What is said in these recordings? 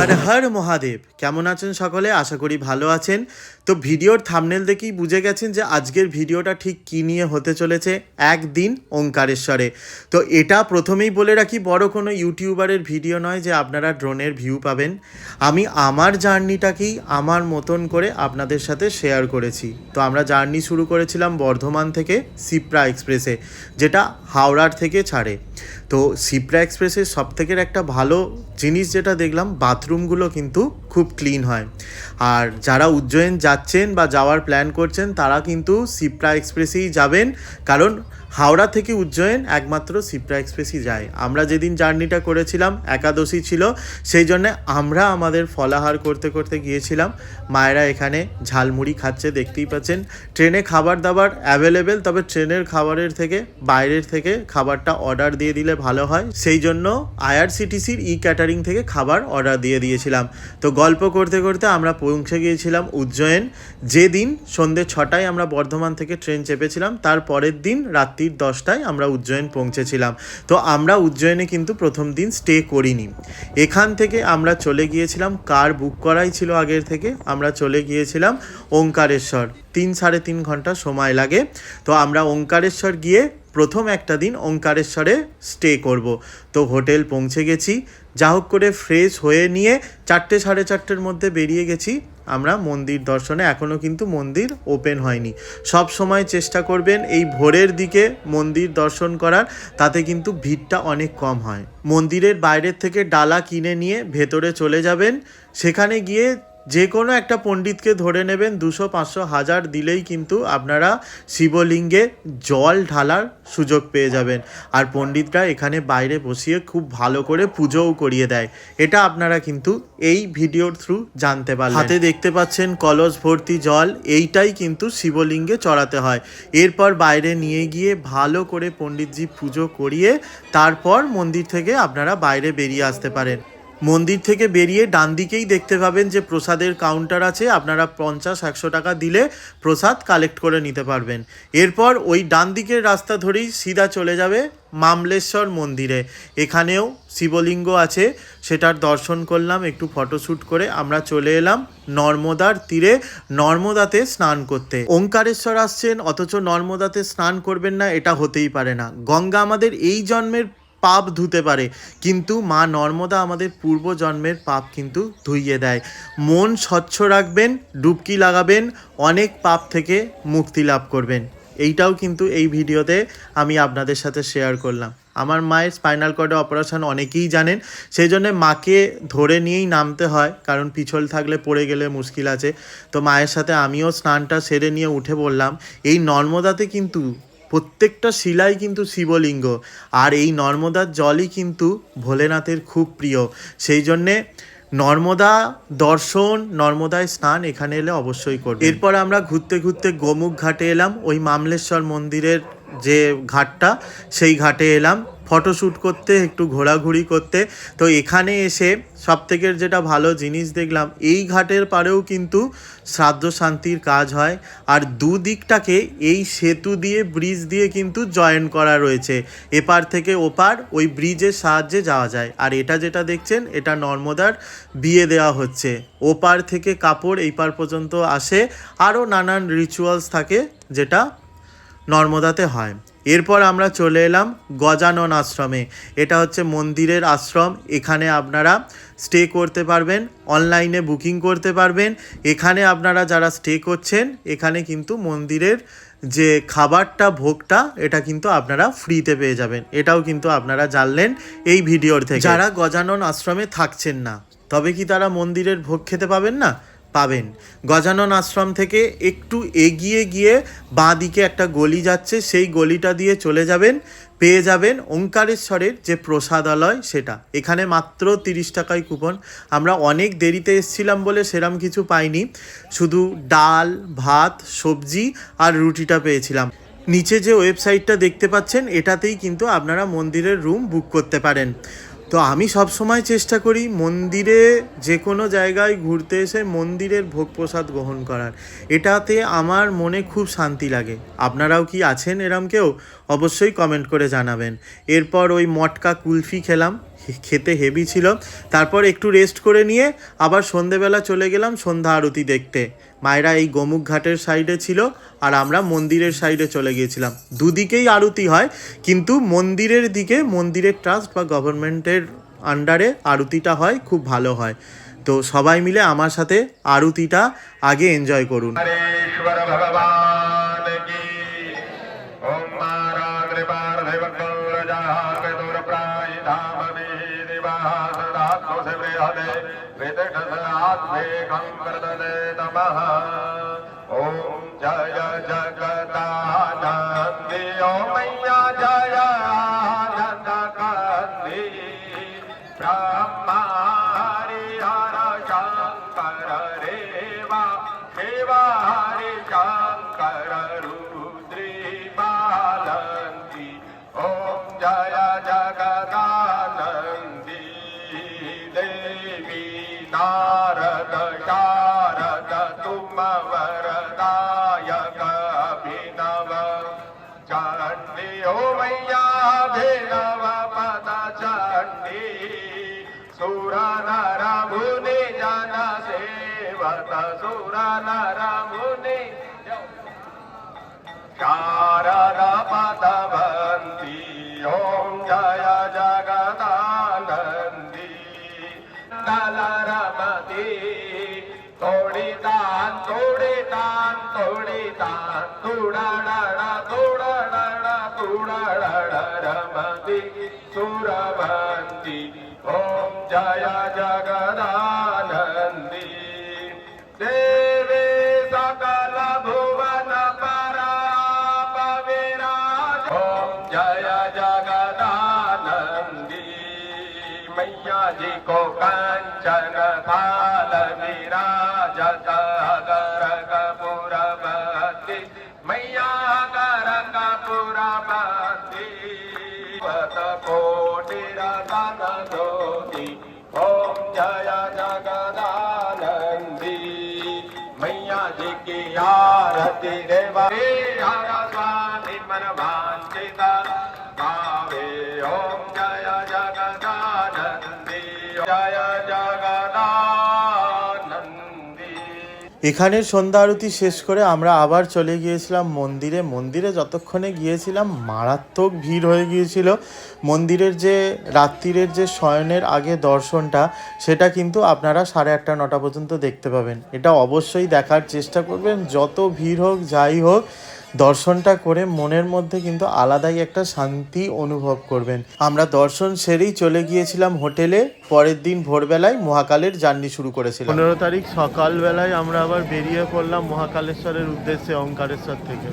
হর হর মহাদেব। কেমন আছেন সকলে? আশা করি ভালো আছেন। তো ভিডিওর থাম্বনেল দেখেই বুঝে গেছেন যে আজকের ভিডিওটা ঠিক কী নিয়ে হতে চলেছে। একদিন ওঙ্কারেশ্বরে। তো এটা প্রথমেই বলে রাখি, বড় কোনো ইউটিউবারের ভিডিও নয় যে আপনারা ড্রোনের ভিউ পাবেন। আমি আমার জার্নিটাকেই আমার মতন করে আপনাদের সাথে শেয়ার করেছি। তো আমরা জার্নি শুরু করেছিলাম বর্ধমান থেকে সিপ্রা এক্সপ্রেসে, যেটা হাওড়ার থেকে ছাড়ে। তো সিপ্রা এক্সপ্রেসের সবথেকে একটা ভালো জিনিস যেটা দেখলাম, বাথরুমগুলো কিন্তু খুব ক্লিন হয়। আর যারা উজ্জয়ন যাচ্ছেন বা যাওয়ার প্ল্যান করছেন তারা কিন্তু সিপ্রা এক্সপ্রেসেই যাবেন, কারণ হাওড়া থেকে উজ্জয়ন একমাত্র সিপ্রা এক্সপ্রেসই যায়। আমরা যেদিন জার্নিটা করেছিলাম একাদশী ছিল, সেই জন্যে আমরা আমাদের ফলাহার করতে করতে গিয়েছিলাম। মায়েরা এখানে ঝালমুড়ি খাচ্ছে, দেখতেই পাচ্ছেন। ট্রেনে খাবার দাবার অ্যাভেলেবেল, তবে ট্রেনের খাবারের থেকে বাইরের থেকে খাবারটা অর্ডার দিয়ে দিলে ভালো হয়। সেই জন্য আইআরসিটিসির ক্যাটারিং থেকে খাবার অর্ডার দিয়ে দিয়েছিলাম। তো গল্প করতে করতে আমরা পৌঁছে গিয়েছিলাম উজ্জয়ন। যেদিন সন্ধ্যে 6টায় আমরা বর্ধমান থেকে ট্রেন চেপেছিলাম, তার পরের দিন রাত্রির 10টায় আমরা উজ্জয়ন পৌঁছেছিলাম। তো আমরা উজ্জয়নে কিন্তু প্রথম দিন স্টে করিনি। এখান থেকে আমরা চলে গিয়েছিলাম, কার বুক করাই ছিল আগের থেকে, আমরা চলে গিয়েছিলাম ওঙ্কারেশ্বর। 3-3.5 ঘন্টা সময় লাগে। তো আমরা ওঙ্কারেশ্বর গিয়ে প্রথম একটা দিন ওঙ্কারেশ্বরে স্টে করব। তো হোটেল পৌঁছে গেছি, যা হোক করে ফ্রেশ হয়ে নিয়ে 4-4:30 মধ্যে বেরিয়ে গেছি আমরা মন্দির দর্শনে। এখনও কিন্তু মন্দির ওপেন হয়নি। সব সময় চেষ্টা করবেন এই ভোরের দিকে মন্দির দর্শন করার, তাতে কিন্তু ভিড়টা অনেক কম হয়। মন্দিরের বাইরের থেকে ডালা কিনে নিয়ে ভেতরে চলে যাবেন। সেখানে গিয়ে যে কোনো একটা পণ্ডিতকে ধরে নেবেন, 200, 500, 1000 দিলেই কিন্তু আপনারা শিবলিঙ্গে জল ঢালার সুযোগ পেয়ে যাবেন। আর পণ্ডিতরা এখানে বাইরে বসিয়ে খুব ভালো করে পুজোও করিয়ে দেয়। এটা আপনারা কিন্তু এই ভিডিওর থ্রু জানতে পারলেন। হাতে দেখতে পাচ্ছেন কলস ভর্তি জল, এইটাই কিন্তু শিবলিঙ্গে চড়াতে হয়। এরপর বাইরে নিয়ে গিয়ে ভালো করে পণ্ডিতজি পুজো করিয়ে তারপর মন্দির থেকে আপনারা বাইরে বেরিয়ে আসতে পারেন। মন্দির থেকে বেরিয়ে ডান দিকেই দেখতে পাবেন যে প্রসাদের কাউন্টার আছে। আপনারা 50-100 টাকা দিলে প্রসাদ কালেক্ট করে নিতে পারবেন। এরপর ওই ডান দিকের রাস্তা ধরেই সিধা চলে যাবে মামলেশ্বর মন্দিরে। এখানেও শিবলিঙ্গ আছে, সেটার দর্শন করলাম, একটু ফটোশ্যুট করে আমরা চলে এলাম নর্মদার তীরে, নর্মদাতে স্নান করতে। ওঙ্কারেশ্বর আসছেন অথচ নর্মদাতে স্নান করবেন না, এটা হতেই পারে না। গঙ্গা আমাদের এই জন্মের পাপ ধুতে পারে, কিন্তু মা নর্মদা আমাদের পূর্ব জন্মের পাপ কিন্তু ধুইয়ে দেয়। মন স্বচ্ছ রাখবেন, ডুবকি লাগাবেন, অনেক পাপ থেকে মুক্তি লাভ করবেন। এইটাও কিন্তু এই ভিডিওতে আমি আপনাদের সাথে শেয়ার করলাম। আমার মায়ের স্পাইনাল কর্ডে অপারেশন অনেকেই জানেন, সেই জন্য মাকে ধরে নিয়েই নামতে হয়, কারণ পিছল থাকলে পড়ে গেলে মুশকিল আছে। তো মায়ের সাথে আমিও স্নানটা সেরে নিয়ে উঠে বললাম। এই নর্মদাতে কিন্তু প্রত্যেকটা শিলাই কিন্তু শিবলিঙ্গ, আর এই নর্মদার জলই কিন্তু ভোলেনাথের খুব প্রিয়। সেই জন্যে নর্মদা দর্শন, নর্মদায় স্নান এখানে এলে অবশ্যই করব। এরপর আমরা ঘুরতে ঘুরতে গোমুখ ঘাটে এলাম, ওই মামলেশ্বর মন্দিরের যে ঘাটটা, সেই ঘাটে এলাম ফটোশ্যুট করতে, একটু ঘোরাঘুরি করতে। তো এখানে এসে সবথেকে যেটা ভালো জিনিস দেখলাম, এই ঘাটের পাড়েও কিন্তু শ্রাদ্ধ শান্তির কাজ হয়। আর দুদিকটাকে এই সেতু দিয়ে, ব্রিজ দিয়ে কিন্তু জয়েন করা রয়েছে। এপার থেকে ওপার ওই ব্রিজের সাহায্যে যাওয়া যায়। আর এটা যেটা দেখছেন, এটা নর্মদার বিয়ে দেওয়া হচ্ছে। ওপার থেকে কাপড় এই পার পর্যন্ত আসে, আরও নানান রিচুয়ালস থাকে যেটা নর্মদাতে হয়। এরপর আমরা চলে এলাম গজানন আশ্রমে। এটা হচ্ছে মন্দিরের আশ্রম। এখানে আপনারা স্টে করতে পারবেন, অনলাইনে বুকিং করতে পারবেন। এখানে আপনারা যারা স্টে করছেন, এখানে কিন্তু মন্দিরের যে খাবারটা, ভোগটা, এটা কিন্তু আপনারা ফ্রিতে পেয়ে যাবেন। এটাও কিন্তু আপনারা জানলেন এই ভিডিওর থেকে। যারা গজানন আশ্রমে থাকছেন না, তবে কি তারা মন্দিরের ভোগ খেতে পাবেন না? পাবেন। গজানন আশ্রম থেকে একটু এগিয়ে গিয়ে বাঁ দিকে একটা গলি যাচ্ছে, সেই গলিটা দিয়ে চলে যাবেন, পেয়ে যাবেন ওঙ্কারেশ্বরের যে প্রসাদালয়, সেটা। এখানে মাত্র 30 টাকায় কুপন। আমরা অনেক দেরিতে এসেছিলাম বলে সেরম কিছু পাইনি, শুধু ডাল, ভাত, সবজি আর রুটিটা পেয়েছিলাম। নিচে যে ওয়েবসাইটটা দেখতে পাচ্ছেন, এটাতেই কিন্তু আপনারা মন্দিরের রুম বুক করতে পারেন। তো আমি সব সময় চেষ্টা করি মন্দিরে যে কোনো জায়গায় ঘুরতে এসে মন্দিরের ভোগ প্রসাদ গ্রহণ করার। এটাতে আমার মনে খুব শান্তি লাগে। আপনারাও কি আছেন এরম কেউ? অবশ্যই কমেন্ট করে জানাবেন। এরপর ওই মটকা কুলফি খেলাম, খেতে হেভি ছিল। তারপর একটু রেস্ট করে নিয়ে আবার সন্ধেবেলা চলে গেলাম সন্ধ্যা আরতি দেখতে। মায়েরা এই গোমুখ ঘাটের সাইডে ছিল আর আমরা মন্দিরের সাইডে চলে গিয়েছিলাম। দুদিকেই আরতি হয়, কিন্তু মন্দিরের দিকে মন্দিরের ট্রাস্ট বা গভর্নমেন্টের আন্ডারে আরতিটা হয়, খুব ভালো হয়। তো সবাই মিলে আমার সাথে আরতিটা আগে এনজয় করুন। ओम जय जगदानंदी ओम मैया जय आनंद कंदी ब्रह्मा हरिहर शंकर रेवा शिवा हरि शंकर रुद्री बालंती ओम जय जगदानंदी देवी नारद शारद तुम वरदायक अभिनव चंडी ओ मैया अभिनव पद चंडी सुर नर मुनि जन सेवक सुर नर मुनि शारद पदवंती ओम जय जगदानंदी दलरमती तोड़ी दान तोड़ी दान तोड़ी दान तुड़ाड़ा तुड़ाड़ा तुड़ाड़ा रमती सुरवंती ओम जय जगदानंदी देवी सकल भुवन पराप विराज ओम जय जगदानंदी मैया जी को कंचन थाल विराजत अगर कपूरवती मैया अगर कपूरवती वत कोटि रतन ज्योति ओम जय जगदानंदी मैया जी की आरती देवा हर स्वामी मन वांछिता भावे ओम जय जगदानंदी जय जगदानंदी। এখানের সন্ধ্যা আরতি শেষ করে আমরা আবার চলে গিয়েছিলাম মন্দিরে। মন্দিরে যতক্ষণে গিয়েছিলাম মারাত্মক ভিড় হয়ে গিয়েছিল। মন্দিরের যে রাত্রিরের যে শয়নের আগে দর্শনটা, সেটা কিন্তু আপনারা 8:30 9টা পর্যন্ত দেখতে পাবেন। এটা অবশ্যই দেখার চেষ্টা করবেন। যত ভিড় হোক যাই হোক, দর্শনটা করে মনের মধ্যে কিন্তু আলাদাই একটা শান্তি অনুভব করবেন। আমরা দর্শন সেরেই চলে গিয়েছিলাম হোটেলে। পরের দিন ভোরবেলায় মহাকালের জার্নি শুরু করেছিলাম। 15 তারিখ সকালবেলায় আমরা আবার বেরিয়ে পড়লাম মহাকালেশ্বরের উদ্দেশ্যে ওঙ্কারেশ্বর থেকে।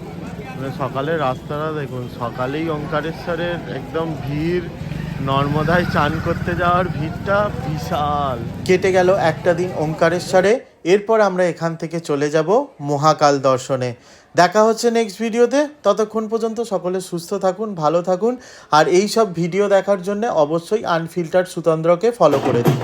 সকালের রাস্তাটা দেখুন, সকালেই ওঙ্কারেশ্বরের একদম ভিড়। নর্মদায় চান করতে যাওয়ার ভিড়টা বিশাল। কেটে গেল একটা দিন ওঙ্কারেশ্বরে। এরপর আমরা এখান থেকে চলে যাব মহাকাল দর্শনে। দেখা হচ্ছে নেক্সট ভিডিওতে। ততক্ষণ পর্যন্ত সকলে সুস্থ থাকুন, ভালো থাকুন। আর এই সব ভিডিও দেখার জন্য অবশ্যই আনফিল্টার্ড সুতন্দ্রকে ফলো করে দিন।